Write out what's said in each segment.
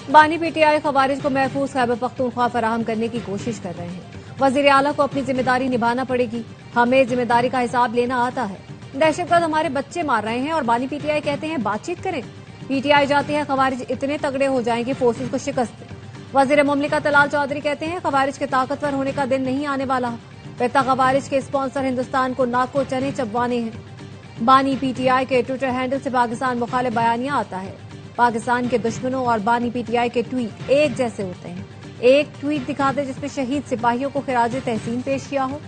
बानी पीटीआई खवारिज को महफूज खैबर पख्तूनख्वा फराहम करने की कोशिश कर रहे हैं। वजीर आला को अपनी जिम्मेदारी निभाना पड़ेगी। हमें जिम्मेदारी का हिसाब लेना आता है। दहशतगर्द हमारे बच्चे मार रहे हैं और बानी पीटीआई कहते हैं बातचीत करें। पीटीआई जाती है खवारिज इतने तगड़े हो जाएंगे फोर्सेज को शिकस्त दें। वजीर मुमलिकत तलाल चौधरी कहते हैं खवारिज के ताकतवर होने का दिन नहीं आने वाला। पिता खवारिज के स्पॉन्सर हिंदुस्तान को नाको चने चबवाने हैं। बानी पीटीआई के ट्विटर हैंडल से पाकिस्तान मुखालिफ बयानिया आता है। पाकिस्तान के दुश्मनों और बानी पीटीआई के ट्वीट एक जैसे होते हैं। एक ट्वीट दिखाते जिसमें शहीद सिपाहियों को खिराज तहसीन पेश किया हो।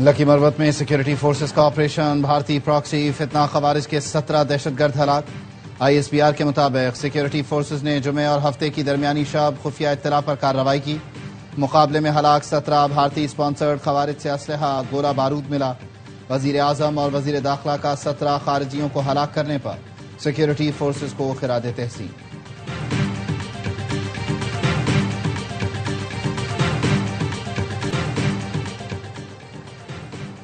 लकी मरवत में सिक्योरिटी फोर्सेस का ऑपरेशन। भारतीय प्रॉक्सी फितना खवारिज के 17 दहशतगर्द हलाक। ISPR के मुताबिक सिक्योरिटी फोर्सेस ने जुमे और हफ्ते की दरमियानी शब खुफिया इत्तला पर कार्रवाई की। मुकाबले में हलाक 17 भारतीय स्पॉन्सर्ड खवारिज से असलहा गोला बारूद मिला। वजीर आजम और वजीर दाखिला का 17 खारिजियों को हलाक करने पर सिक्योरिटी फोर्सेस को खिराज तहसीन।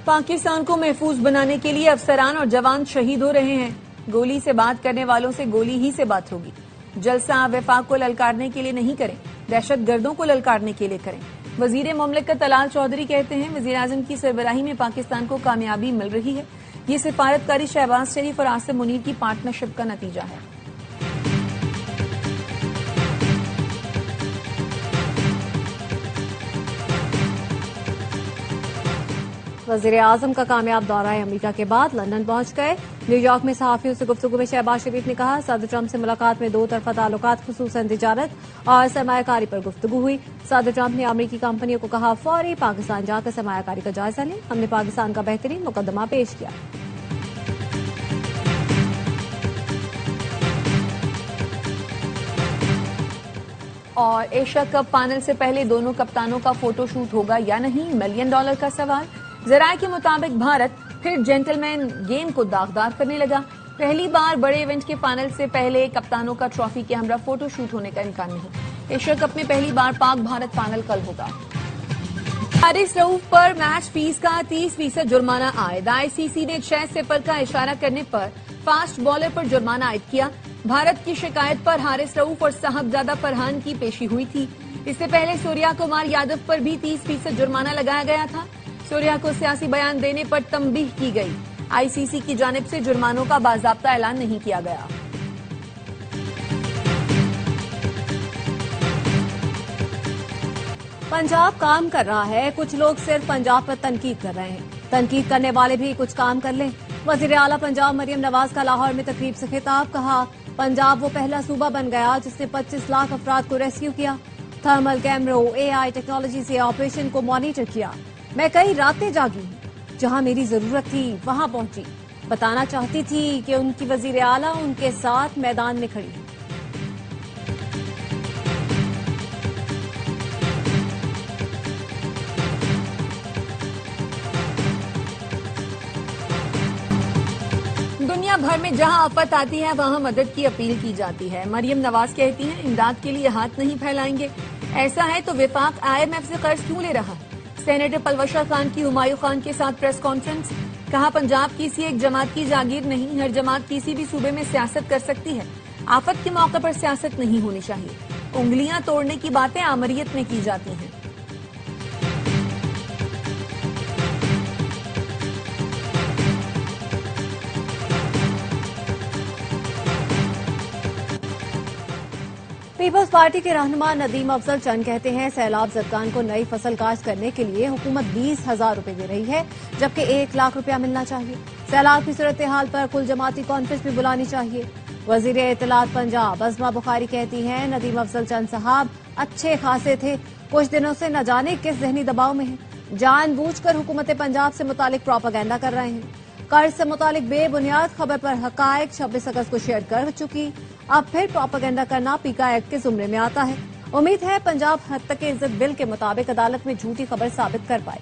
पाकिस्तान को महफूज बनाने के लिए अफसरान और जवान शहीद हो रहे हैं। गोली से बात करने वालों से गोली ही से बात होगी। जलसा वफाक को ललकारने के लिए नहीं करें, दहशतगर्दों को ललकारने के लिए करें। वजीर मुमलिकत तलाल चौधरी कहते हैं वजीर आजम की सरबराही में पाकिस्तान को कामयाबी मिल रही है। ये सिफारतकारी शहबाज शरीफ और आसिम मुनीर की पार्टनरशिप का नतीजा है। वजीर आजम का कामयाब दौरा अमरीका के बाद लंदन पहुंच गए। न्यूयॉर्क में सहाफियों से गुफ्तगू में शहबाज शरीफ ने कहा सदर ट्रंप से मुलाकात में दो तरफा ताल्लुकात खुसूसन तिजारत और सरमायाकारी पर गुफ्तगू हुई। सदर ट्रंप ने अमरीकी कंपनियों को कहा फौरी पाकिस्तान जाकर सरमायाकारी का जायजा लें। हमने पाकिस्तान का बेहतरीन मुकदमा पेश किया। और एशिया कप फाइनल से पहले दोनों कप्तानों का फोटोशूट होगा या नहीं, $1 मिलियन का सवाल। जराये के मुताबिक भारत फिर जेंटलमैन गेम को दागदार करने लगा। पहली बार बड़े इवेंट के फाइनल से पहले कप्तानों का ट्रॉफी के हमरा फोटोशूट होने का इम्कान नहीं। एशिया कप में पहली बार पाक भारत फाइनल कल होगा। हारिस रऊफ पर मैच फीस का 30% जुर्माना आयद। ICC ने 6 सिफर का इशारा करने पर फास्ट बॉलर पर जुर्माना आयद किया। भारत की शिकायत पर हारिस रऊफ और साहबजादा फरहान की पेशी हुई थी। इससे पहले सूर्या कुमार यादव पर भी 30% जुर्माना लगाया गया था। सूर्या को सियासी बयान देने पर तंबीह की गई। ICC की जानिब से जुर्मानों का बाज़ाब्ता ऐलान नहीं किया गया। पंजाब काम कर रहा है, कुछ लोग सिर्फ पंजाब पर तनकीद कर रहे हैं। तनकीद करने वाले भी कुछ काम कर लें। वजीर आला पंजाब मरियम नवाज का लाहौर में तकरीब से खिताब। कहा पंजाब वो पहला सूबा बन गया जिसने 25 लाख अफराद को रेस्क्यू किया। थर्मल कैमरों AI टेक्नोलॉजी से ऑपरेशन को मॉनिटर किया। मैं कई रातें जागी हूं, जहां मेरी जरूरत थी वहां पहुंची। बताना चाहती थी कि उनकी वजीर आला उनके साथ मैदान में खड़ी है। दुनिया भर में जहां आफत आती है वहां मदद की अपील की जाती है। मरियम नवाज कहती हैं इमदाद के लिए हाथ नहीं फैलाएंगे। ऐसा है तो विफाक IMF से कर्ज क्यों ले रहा है। सेनेटर पलवशा खान की हुमायूं खान के साथ प्रेस कॉन्फ्रेंस। कहा पंजाब किसी एक जमात की जागीर नहीं, हर जमात किसी भी सूबे में सियासत कर सकती है। आफत के मौके पर सियासत नहीं होनी चाहिए। उंगलियां तोड़ने की बातें आमरीयत में की जाती हैं। पीपल्स पार्टी के रहनुमा नदीम अफजल चंद कहते हैं सैलाब जदगान को नई फसल काश्त करने के लिए हुकूमत 20,000 रुपए दे रही है, जबकि 1 लाख रुपया मिलना चाहिए। सैलाब की सूरत हाल पर कुल जमाती कॉन्फ्रेंस भी बुलानी चाहिए। वजीर इत्तलात पंजाब अज़मा बुखारी कहती हैं नदीम अफजल चंद साहब अच्छे खासे थे, कुछ दिनों से न जाने किस जहनी दबाव में हैं। जानबूझकर हुकूमत पंजाब से मुतालिक प्रोपेगेंडा कर रहे हैं। कर्ज से मुतालिक बेबुनियाद खबर पर हकायक 26 अगस्त को शेयर कर चुकी। अब फिर प्रोपेगेंडा करना पीका एक्ट के जुमरे में आता है। उम्मीद है पंजाब हद तक इज्जत बिल के मुताबिक अदालत में झूठी खबर साबित कर पाए।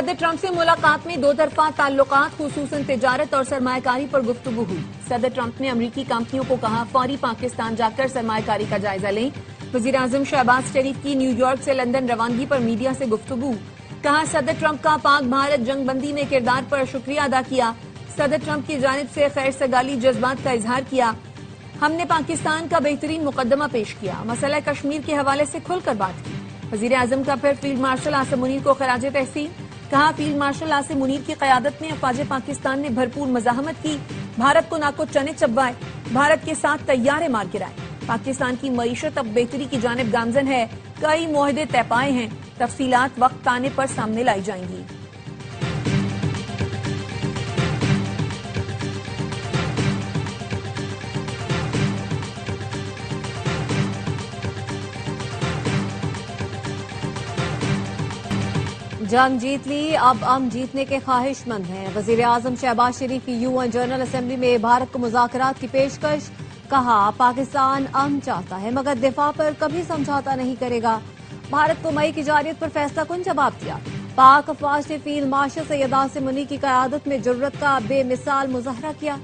सदर ट्रंप से मुलाकात में दो तरफा ताल्लुकात खुसूसन तिजारत और सरमायाकारी पर गुफ्तगू हुई। सदर ट्रंप ने अमरीकी कंपनियों को कहा फौरी पाकिस्तान जाकर सरमायाकारी का जायजा लें। वज़ीर-ए-आज़म शहबाज शरीफ की न्यूयॉर्क से लंदन रवानगी पर मीडिया से गुफ्तगू। कहा सदर ट्रंप का पाक भारत जंगबंदी में किरदार पर शुक्रिया अदा किया। सदर ट्रंप की जानिब से खैर सगाली जज्बात का इजहार किया। हमने पाकिस्तान का बेहतरीन मुकदमा पेश किया, मसला कश्मीर के हवाले से खुलकर बात की। वज़ीर-ए-आज़म का फिर फील्ड मार्शल आसिम मुनीर को खराज तहसीन। कहा फील्ड मार्शल आसिम मुनीर की क़यादत में अफ़वाज पाकिस्तान ने भरपूर मज़ाहमत की, भारत को नाको चने चब्बाए, भारत के साथ तैयारे मार गिराए। पाकिस्तान की मईशत अब बेहतरी की जानिब गामजन है, कई मुआहदे तय पाए हैं, तफसीलात वक्त आने पर सामने लाई जाएंगी। जंग जीत ली, अब हम जीतने के ख्वाहिशमंद हैं। वज़ीर-ए-आज़म शहबाज शरीफ की यूएन जनरल असेंबली में भारत को मुज़ाकरात की पेशकश। कहा पाकिस्तान अमन चाहता है मगर दिफा पर कभी समझौता नहीं करेगा। भारत को मई की जारियत पर फैसला कुन जवाब दिया। पाक अफवाज ने फील्ड मार्शल सैयद आसिम मुनीर की क़यादत में जुर्रत का बेमिसाल मुजाहरा किया।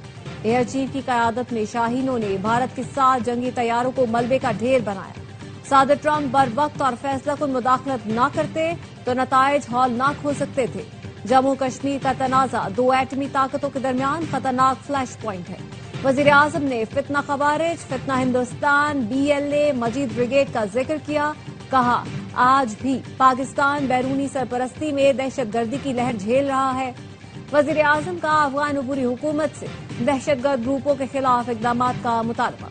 एयर चीफ की क़यादत में शाहीनों ने भारत के 7 जंगी तैयारों को मलबे का ढेर बनाया। सदर ट्रंप बर वक्त और फैसला कुन मुदाखलत न करते तो नताइज हौलनाक हो सकते थे। जम्मू कश्मीर का तनाजा 2 एटमी ताकतों के दरमियान खतरनाक फ्लैश पॉइंट है। वज़ीर-ए-आज़म ने फितना खवारिज, फितना हिंदुस्तान, BLA, मजीद ब्रिगेड का जिक्र किया। कहा आज भी पाकिस्तान बैरूनी सरपरस्ती में दहशतगर्दी की लहर झेल रहा है। वज़ीर-ए-आज़म का अफगान अबूरी हुकूमत से दहशतगर्द ग्रुपों के खिलाफ इक़दाम का मुतालबा।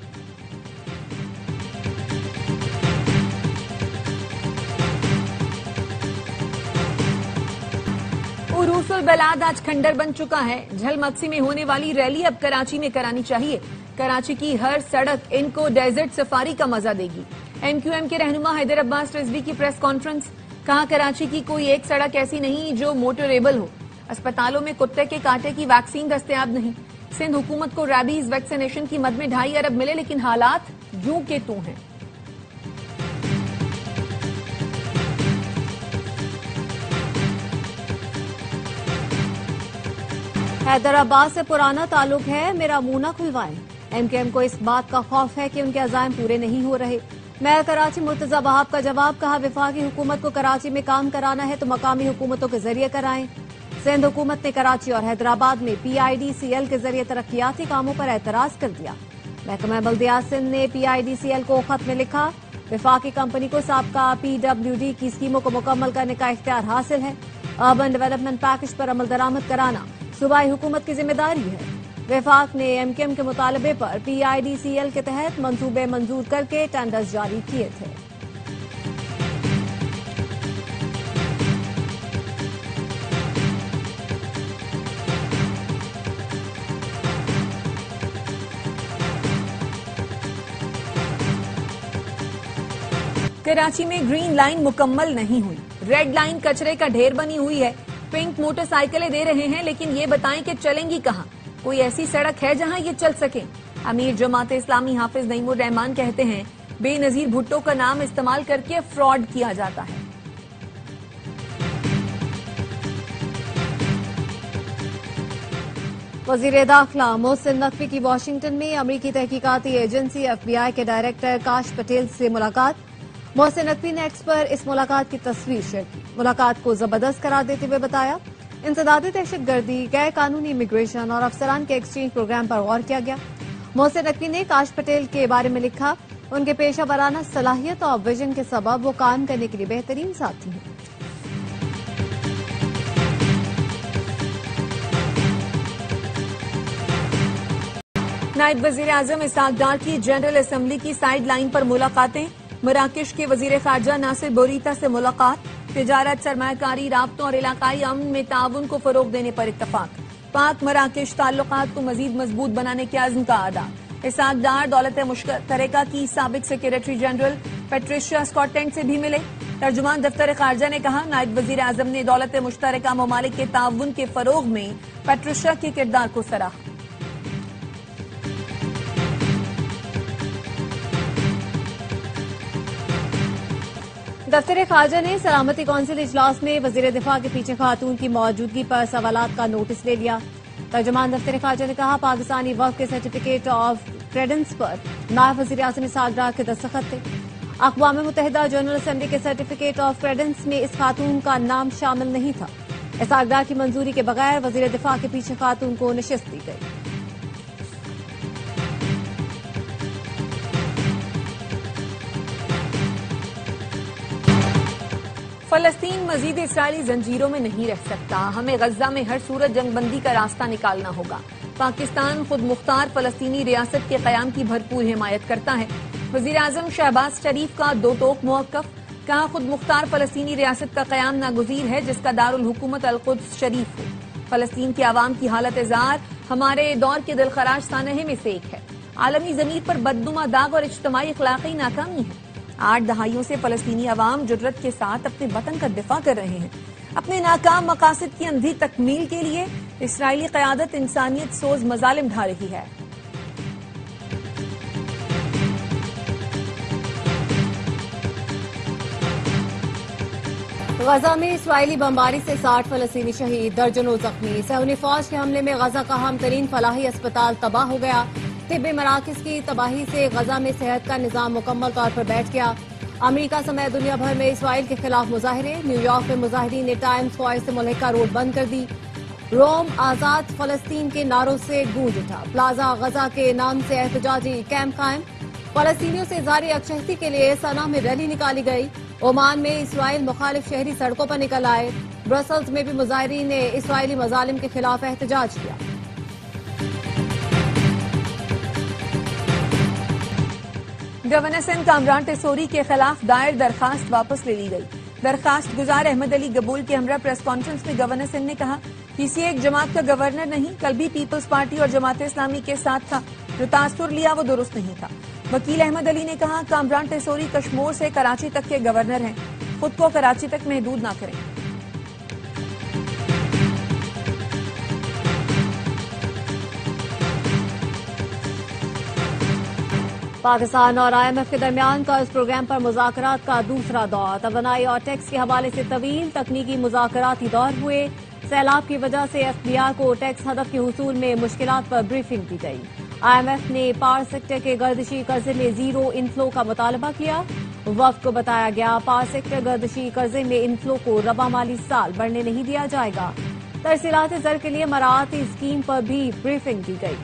उरूसुल बलाद आज खंडर बन चुका है। झलमक्सी में होने वाली रैली अब कराची में करानी चाहिए। कराची की हर सड़क इनको डेजर्ट सफारी का मजा देगी। MQM के रहनुमा हैदर अब्बास रिजवी की प्रेस कॉन्फ्रेंस। कहा कराची की कोई एक सड़क ऐसी नहीं जो मोटरेबल हो। अस्पतालों में कुत्ते के कांटे की वैक्सीन दस्तयाब नहीं। सिंध हुकूमत को रैबीज वैक्सीनेशन की मद में 2.5 अरब मिले लेकिन हालात यूं के तू हैं। हैदराबाद से पुराना ताल्लुक है, मेरा मुंह न खुलवाएं। MQM को इस बात का खौफ है कि उनके अज़ाइम पूरे नहीं हो रहे। मेयर कराची मुर्तजा वहाब का जवाब। कहा विफाकी हुकूमत को कराची में काम कराना है तो मकामी हुकूमतों के जरिए कराएं। सिंध हुकूमत ने कराची और हैदराबाद में PIDCL के जरिए तरक्याती कामों पर एतराज कर दिया। महकमा बल्दियात सिंध ने PIDCL को खत में लिखा विफाकी कंपनी को साबका PWD की स्कीमों को मुकम्मल करने का इख्तियार हासिल है। अर्बन डेवलपमेंट पैकेज पर अमल दरामद कराना सूबाई हुकूमत की जिम्मेदारी है। विफाक ने MQM के मुतालबे पर PIDCL के तहत मंसूबे मंजूर करके टेंडर्स जारी किए थे। कराची में ग्रीन लाइन मुकम्मल नहीं हुई, रेड लाइन कचरे का ढेर बनी हुई है। पिंक मोटरसाइकिलें दे रहे हैं लेकिन ये बताएं कि चलेंगी कहाँ। कोई ऐसी सड़क है जहां ये चल सके। अमीर जमात इस्लामी हाफिज नईमुर रहमान कहते हैं बेनजीर भुट्टो का नाम इस्तेमाल करके फ्रॉड किया जाता है। वजीर दाखिला मोहसिन नकवी की वाशिंगटन में अमरीकी तहकीकाती एजेंसी FBI के डायरेक्टर काश पटेल से मुलाकात। मोहसिन नकवी ने एक्स पर इस मुलाकात की तस्वीर शेयर की। मुलाकात को जबरदस्त करार देते हुए बताया इंसदादी दहशतगर्दी, गैर कानूनी इमिग्रेशन और अफसरान के एक्सचेंज प्रोग्राम पर गौर किया गया। मोहसिन नकवी ने काश पटेल के बारे में लिखा उनके पेशा वराना सलाहियत और विजन के सबब वो काम करने के लिए बेहतरीन साथी हैं। नायब वजीर आजम इसहाक डार की जनरल असेंबली की साइड लाइन पर मुलाकातें। मराकश के वजीर खारजा नासिर बोरीता से मुलाकात। तिजारत, सरमायाकारी, राब्तों और इलाकाई अमन में ताउन को फरोग देने पर इत्तफाक। पाक मराकश ताल्लुकात को मजीद मजबूत बनाने के अज़्म का अदा। इसहाक डार दौलत मुश्तरका की साबिक सेक्रेटरी जनरल पेट्रिशिया स्कॉटलैंड से भी मिले। तर्जुमान दफ्तर खारजा ने कहा नायब वजीर आजम ने दौलत मुश्तरका ममालिक के ताउन के फरोग में पेट्रिशिया के किरदार को सराहा। दफ्तर खारजा ने सलामती कौंसिल इजलास में वजीर दिफा के पीछे खातून की मौजूदगी पर सवालात का नोटिस ले लिया। तर्जुमान दफ्तर खारजा ने कहा, पाकिस्तानी वफ़द के सर्टिफिकेट ऑफ क्रेडेंस पर नायब वज़ीर आज़म इसहाक डार के दस्तखत थे। अक़वाम मुत्तहिदा जनरल असेंबली के सर्टिफिकेट ऑफ क्रेडेंस में इस खातून का नाम शामिल नहीं था। इसहाक डार की मंजूरी के बगैर वज़ीर दिफा के पीछे खातून को नशिस्त दी गई। फलस्तीन मजीद इसराइली जंजीरों में नहीं रह सकता। हमें गजा में हर सूरत जंगबंदी का रास्ता निकालना होगा। पाकिस्तान खुद मुख्तार फलस्तीनी रियासत के कयाम की भरपूर हिमायत करता है। वजीर आजम शहबाज शरीफ का दो टोक मौक़िफ़, कहा खुद मुख्तार फलस्तीनी रियासत का कयाम नागुज़ीर है जिसका दारुल हुकूमत अल-कुद्स शरीफ हो। फलस्तीन की आवाम की हालत जार हमारे दौर के दिलखराश सानहे में से एक है। आलमी ज़मीन पर बदनुमा दाग और इज्तिमाई अखलाकी नाकामी है। 8 दहाइयों से फलस्तीनी अवाम जुर्रत के साथ अपने वतन का दिफा कर रहे हैं। अपने नाकाम मकासद की अंधी तकमील के लिए इसराइली क़यादत इंसानियत सोज मजालिम ढा रही है। गजा में इसराइली बमबारी से 60 फलस्तीनी शहीद, दर्जनों जख्मी। सहूनी फौज के हमले में गजा का अहम तरीन फलाही अस्पताल तबाह हो गया। तिब्बी मराकज की तबाही से गजा में सेहत का निजाम मुकम्मल तौर पर बैठ गया। अमरीका समेत दुनिया भर में इसराइल के खिलाफ मुजाहरे। न्यूयॉर्क में मुजाहिरीन ने टाइम्स स्क्वायर से मुल्हिका रोड बंद कर दी। रोम आजाद फलस्तीन के नारों से गूंज उठा। प्लाजा गजा के नाम से एहतजाजी कैंप कायम। फलस्तीनियों से जारी यकजहती के लिए सना में रैली निकाली गई। ओमान में इसराइल मुखालिफ शहरी सड़कों पर निकल आए। ब्रसल्स में भी मुजाहिरीन ने इसराइली मजालिम के खिलाफ एहतजाज किया। गवर्नर सिंध कामरान टेसोरी के खिलाफ दायर दरखास्त वापस ले ली गई। दरखास्त गुजार अहमद अली गबूल के हमरा प्रेस कॉन्फ्रेंस में गवर्नर सिंध ने कहा, किसी एक जमात का गवर्नर नहीं, कल भी पीपल्स पार्टी और जमात इस्लामी के साथ था। जो तासुर लिया वो दुरुस्त नहीं था। वकील अहमद अली ने कहा, कामरान टेसोरी कश्मीर से कराची तक के गवर्नर हैं, खुद को कराची तक महदूद ना करें। पाकिस्तान और IMF के दरमियान कर्ज प्रोग्राम पर मुज़ाकरात का दूसरा दौर। तवानाई और टैक्स के हवाले से तवील तकनीकी मुज़ाकराती दौर हुए। सैलाब की वजह से FBR को टैक्स हदफ के हुसूल में मुश्किलात पर ब्रीफिंग दी गई। IMF ने पावर सेक्टर के गर्दिशी कर्जे में जीरो इनफ्लो का मुतालबा किया। वफ्द को बताया गया, पावर सेक्टर गर्दिशी कर्जे में इनफ्लो को रबा माली साल बढ़ने नहीं दिया जाएगा। तरसीलात ज़र के लिए मराती स्कीम पर भी ब्रीफिंग दी गई।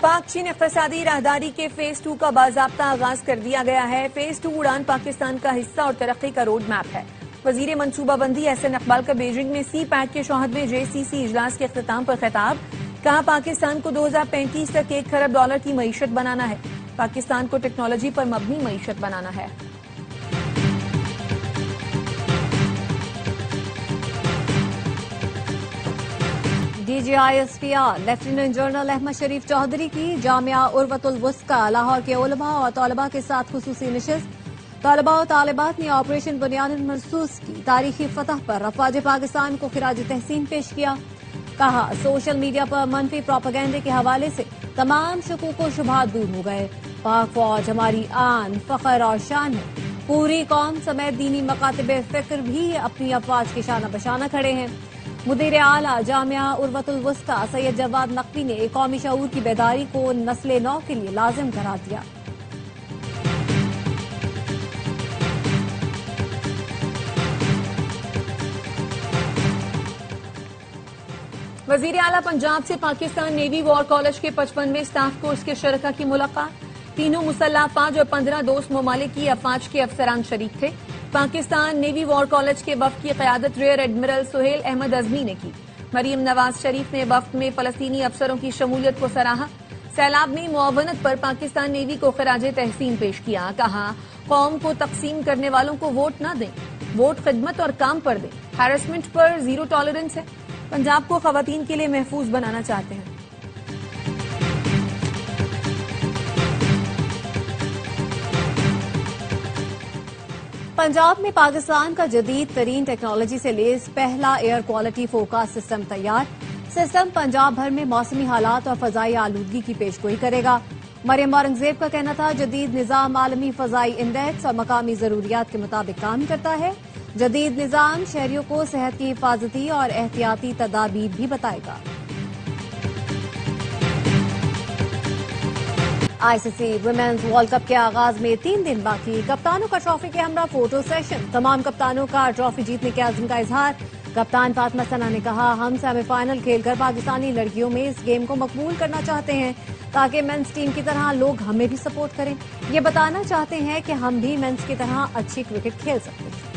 पाक चीन इक़्तिसादी राहदारी के फेज 2 का बाज़ाब्ता आगाज कर दिया गया है। फेज 2 उड़ान पाकिस्तान का हिस्सा और तरक्की का रोड मैप है। वजीर मनसूबाबंदी एहसन इकबाल का बीजिंग में CPAC के 64वें JCC इजलास के इख्तिताम पर खिताब, कहा पाकिस्तान को 2035 तक $1 खरब की मईशत बनाना है। पाकिस्तान को टेक्नोलॉजी पर मबनी मईशत बनाना है। DGISPR लेफ्टिनेंट जनरल अहमद शरीफ चौधरी की जामिया उर्वतुल वुस्का लाहौर के उलमा और तलबा के साथ खुसूसी नशिस्त। तलबा और तालिबात ने ऑपरेशन बुनियाद महसूस की तारीखी फतह पर अफवाज पाकिस्तान को खिराज तहसीन पेश किया। कहा, सोशल मीडिया पर मनफी प्रोपेगेंडे के हवाले से तमाम शकूक व शुबहात दूर हो गए। पाक फौज हमारी आन, फख्र और शान है। पूरी कौम समेत दीनी मकातब फिक्र भी अपनी अफवाज के शाना बशाना खड़े हैं। मुदीर आला जामिया उर्वतुल वुस्का सैयद जवाद नकवी ने कौमी शऊर की बेदारी को नस्ल नौ के लिए लाजिम करार दिया। वजीर आला पंजाब से पाकिस्तान नेवी वॉर कॉलेज के 55वें स्टाफ कोर्स के शरका की मुलाकात। तीनों मुसल्लह अफवाज और 15 दोस्त ममालिक की अफवाज के अफसरान शरीक थे। पाकिस्तान नेवी वॉर कॉलेज के वफ्द की क़यादत रियर एडमिरल सुहेल अहमद अज़मी ने की। मरीम नवाज शरीफ ने वफ्द में फलस्तीनी अफसरों की शमूलियत को सराहा। सैलाब में मुआवनत पर पाकिस्तान नेवी को खिराज तहसीन पेश किया। कहा, कौम को तकसीम करने वालों को वोट न दें, वोट खिदमत और काम पर दें। हैरेसमेंट पर जीरो टॉलरेंस है। पंजाब को खवातीन के लिए महफूज बनाना चाहते हैं। पंजाब में पाकिस्तान का जदीद तरीन टेक्नोलॉजी से लेस पहला एयर क्वालिटी फोरकास्ट सिस्टम तैयार। सिस्टम पंजाब भर में मौसमी हालात और फजाई आलूदगी की पेशगोई करेगा। मरियम औरंगजेब का कहना था, जदीद निजाम आलमी फजाई इंडेक्स और मकामी जरूरियात के मुताबिक काम करता है। जदीद निजाम शहरियों को सेहत की हिफाजती और एहतियाती तदाबीर भी बताएगा। आईसीसी वुमेन्स वर्ल्ड कप के आगाज में 3 दिन बाकी। कप्तानों का ट्रॉफी के हमरा फोटो सेशन। तमाम कप्तानों का ट्रॉफी जीतने के आज़म का इजहार। कप्तान फातिमा सना ने कहा, हम सेमीफाइनल खेलकर पाकिस्तानी लड़कियों में इस गेम को मकबूल करना चाहते हैं ताकि मेंस टीम की तरह लोग हमें भी सपोर्ट करें। ये बताना चाहते हैं कि हम भी मेंस की तरह अच्छी क्रिकेट खेल सकते हैं।